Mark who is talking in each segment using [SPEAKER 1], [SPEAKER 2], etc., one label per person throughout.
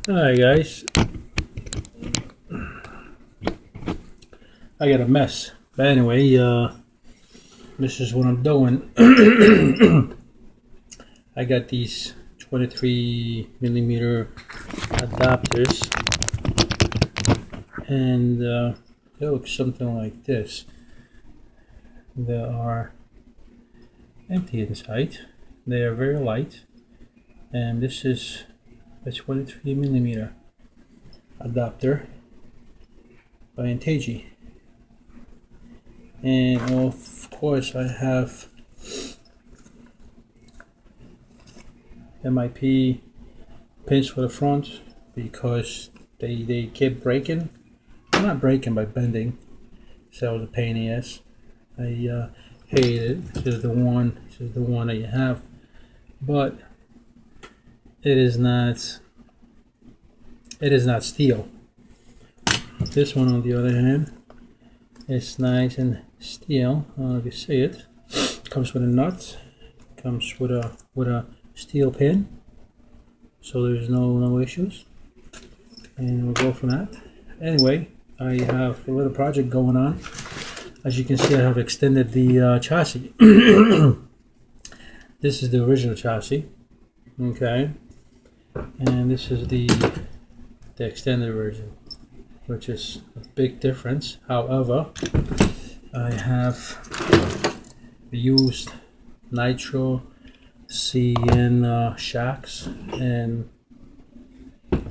[SPEAKER 1] Alright guys, I got a mess. But anyway, this is what I'm doing. I got these 23mm adapters, and they look something like this. They are empty inside. They are very light, and this is a 23mm adapter by Stampede. And of course I have MIP pins for the front because they kept breaking. Well, not breaking, but bending. So it was a pain in the ass. I hate it. This is the one that you have, but it is not steel. This one, on the other hand, is nice and steel. I don't know if you see it. Comes with a nut. Comes with a steel pin. So there's no issues. And we'll go from that. Anyway, I have a little project going on. As you can see, I have extended the chassis. This is the original chassis. Okay. And this is the extended version, which is a big difference. However, I have used nitro CN shocks, and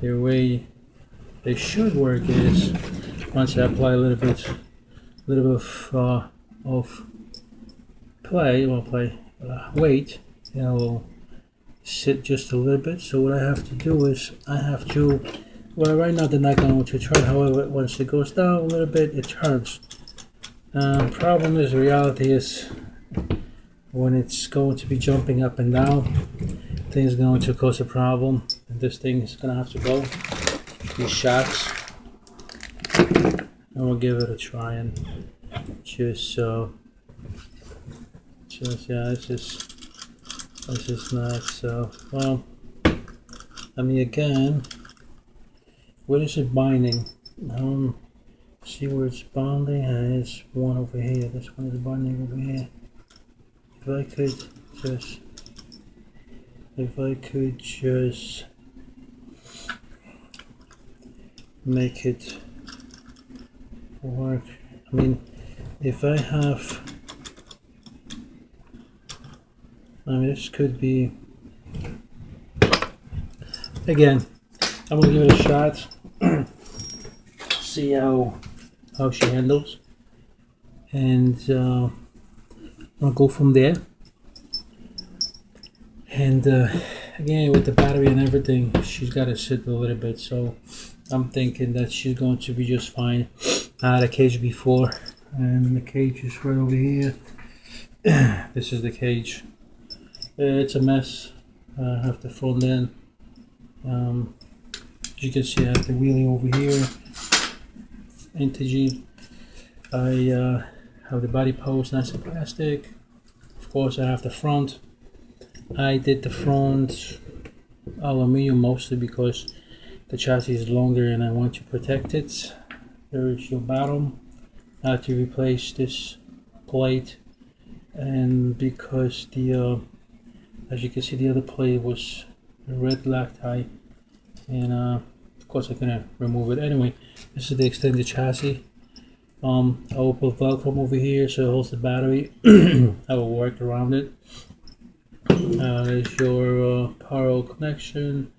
[SPEAKER 1] the way they should work is once I apply a little bit of weight, it will sit just a little bit. So what I have to do is well, right now they're not going to turn. However, once it goes down a little bit, it turns. Problem is, reality is, when it's going to be jumping up and down, things are going to cause a problem, and this thing is going to have to go. These shocks, and we'll give it a try and just yeah, it's just not so well. I mean, again, what is it binding? See where it's bonding? It's one over here. This one is bonding over here. If I could just make it work. I mean, if I have, this could be, again, I'm gonna give it a shot. See how she handles, and I'll go from there. And again, with the battery and everything, she's got to sit a little bit, so I'm thinking that she's going to be just fine. I had a cage before, and the cage is right over here. This is the cage. It's a mess. I have the front end. As you can see, I have the wheelie over here. Stampede. I have the body post, nice and plastic. Of course, I have the front. I did the front aluminum mostly because the chassis is longer and I want to protect it. There is your bottom. I had to replace this plate, and because the as you can see, the other plate was red loctite, and of course I'm gonna remove it. Anyway, this is the extended chassis. I will put Velcro over here so it holds the battery. I will work around it. There's your power connection,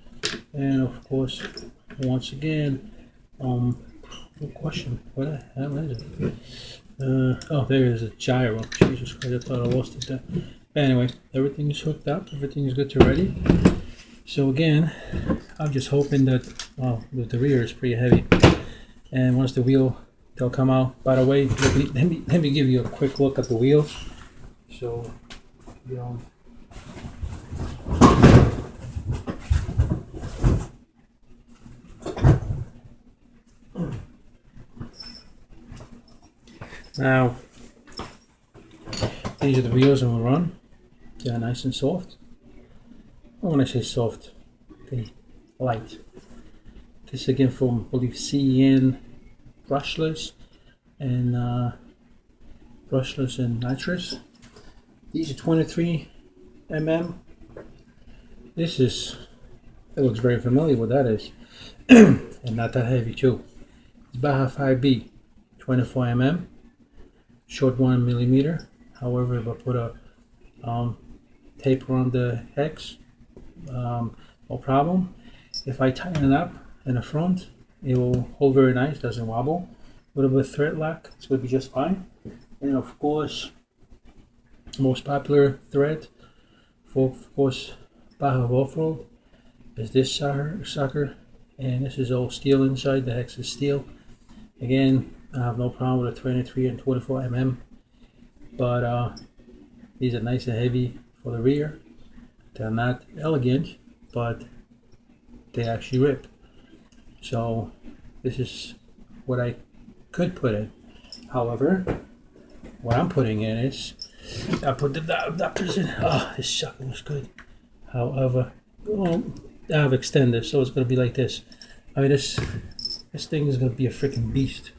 [SPEAKER 1] and of course, once again, good question. What the hell is it? Oh, there is a gyro. Jesus Christ, I thought I lost it there. Anyway, everything is hooked up. Everything is good to ready. So again, I'm just hoping that, well, the rear is pretty heavy, and once the wheel, they'll come out. By the way, let me give you a quick look at the wheels. So, now, these are the wheels I'm going to run. They're nice and soft. When I say soft, they light. This is again from, I believe, CN brushless and nitrous. These are 23 mm. This is, it looks very familiar what that is. And not that heavy too. It's Baja 5B, 24 mm, short 1 millimeter. However, if I put a tape around the hex, no problem. If I tighten it up in the front, it will hold very nice, doesn't wobble. A little bit of thread lock, it's going to be just fine. And of course, most popular thread for, of course, Baja off-road is this sucker, and this is all steel inside. The hex is steel. Again, I have no problem with a 23 and 24 mm, but these are nice and heavy for the rear. They're not elegant, but they actually rip. So this is what I could put in. However, what I'm putting in is, I put the adapters in. Oh, this sucker looks good. However, I have extenders, so it's going to be like this. I mean, this thing is going to be a freaking beast.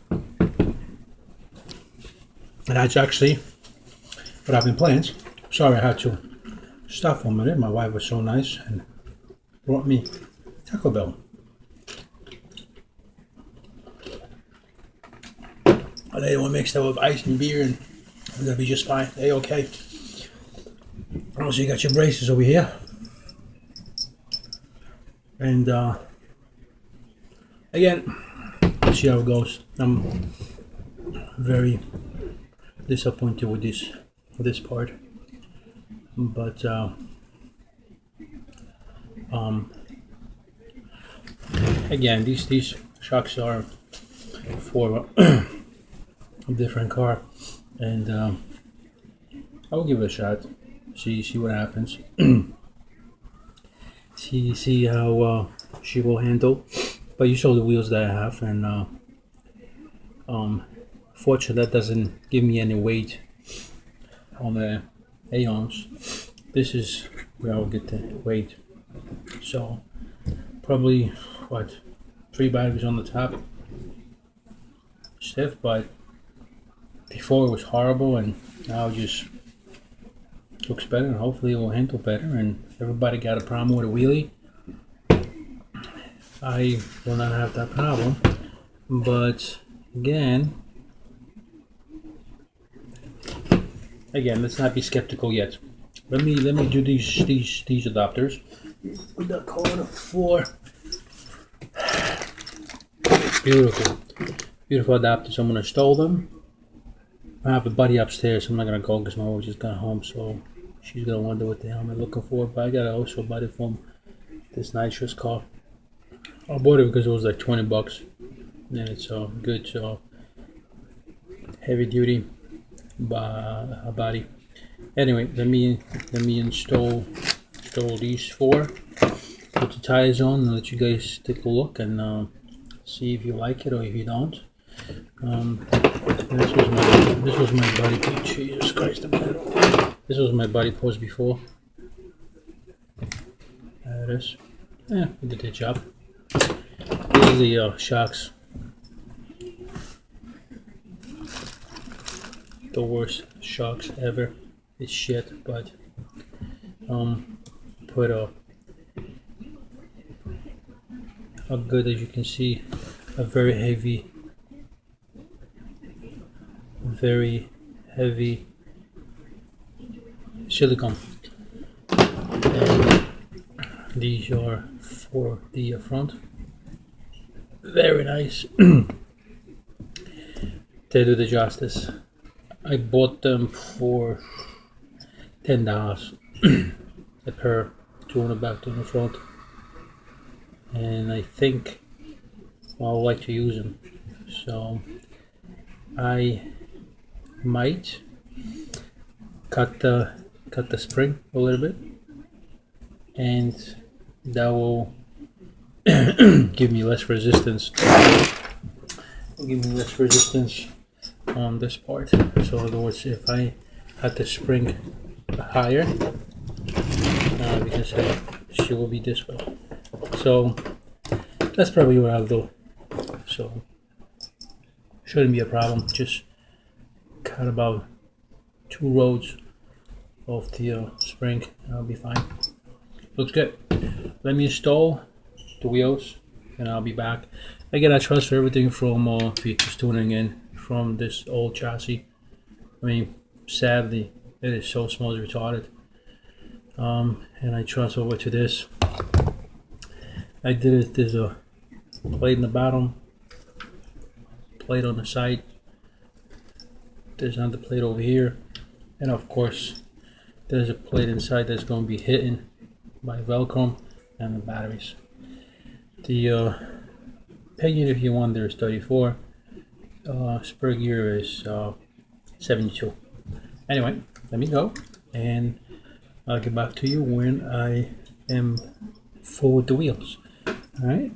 [SPEAKER 1] And that's actually what I've been playing. Sorry, I had to stop for a minute. My wife was so nice and brought me Taco Bell. But they don't mix that with ice and beer, and it's gonna be just fine. Hey, okay. Also, you got your braces over here, and again, let's see how it goes. I'm very disappointed with this part, but again, these shocks are for a different car, and I will give it a shot. See what happens. see how she will handle. But you saw the wheels that I have, and fortunately that doesn't give me any weight on the Aeons. This is where I'll get the weight. So probably what, 3 batteries on the top. Stiff, but before it was horrible, and now it just looks better, and hopefully it will handle better. And everybody got a problem with a wheelie. I will not have that problem, but again, let's not be skeptical yet. Let me do these adapters. Put that car on the floor. Beautiful adapters. I'm gonna install them. I have a buddy upstairs. I'm not gonna go because my wife just got home, so she's gonna wonder what the hell I'm looking for. But I got also a buddy from this nitrous car. I bought it because it was like 20 bucks, and it's good. So heavy duty body. Anyway, let me install these 4. Put the tires on and let you guys take a look and see if you like it or if you don't. This was my buddy. Jesus Christ, this was my buddy post before. There it is. Yeah, we did the job. These are the shocks. The worst shocks ever. It's shit, but put a good, as you can see, a very heavy silicone. And these are for the front. Very nice. They do the justice. I bought them for $10 a pair, 2 on the back, 2 on the front, and I think I would like to use them, so I might cut the spring a little bit, and that will give me less resistance. On this part. So in other words, if I had the spring higher, we can say she will be this way. So that's probably what I'll do. So shouldn't be a problem. Just cut about 2 rows of the spring. I'll be fine. Looks good. Let me install the wheels and I'll be back. Again, I transfer everything from if you're just tuning in from this old chassis. I mean, sadly, it is so small, it's retarded. And I transfer over to this. I did it. There's a plate in the bottom, plate on the side. There's another plate over here, and of course, there's a plate inside that's going to be hidden by Velcro and the batteries. The pinion, if you want, there's 34. Spur gear is 72. Anyway, let me go, and I'll get back to you when I am full with the wheels. All right.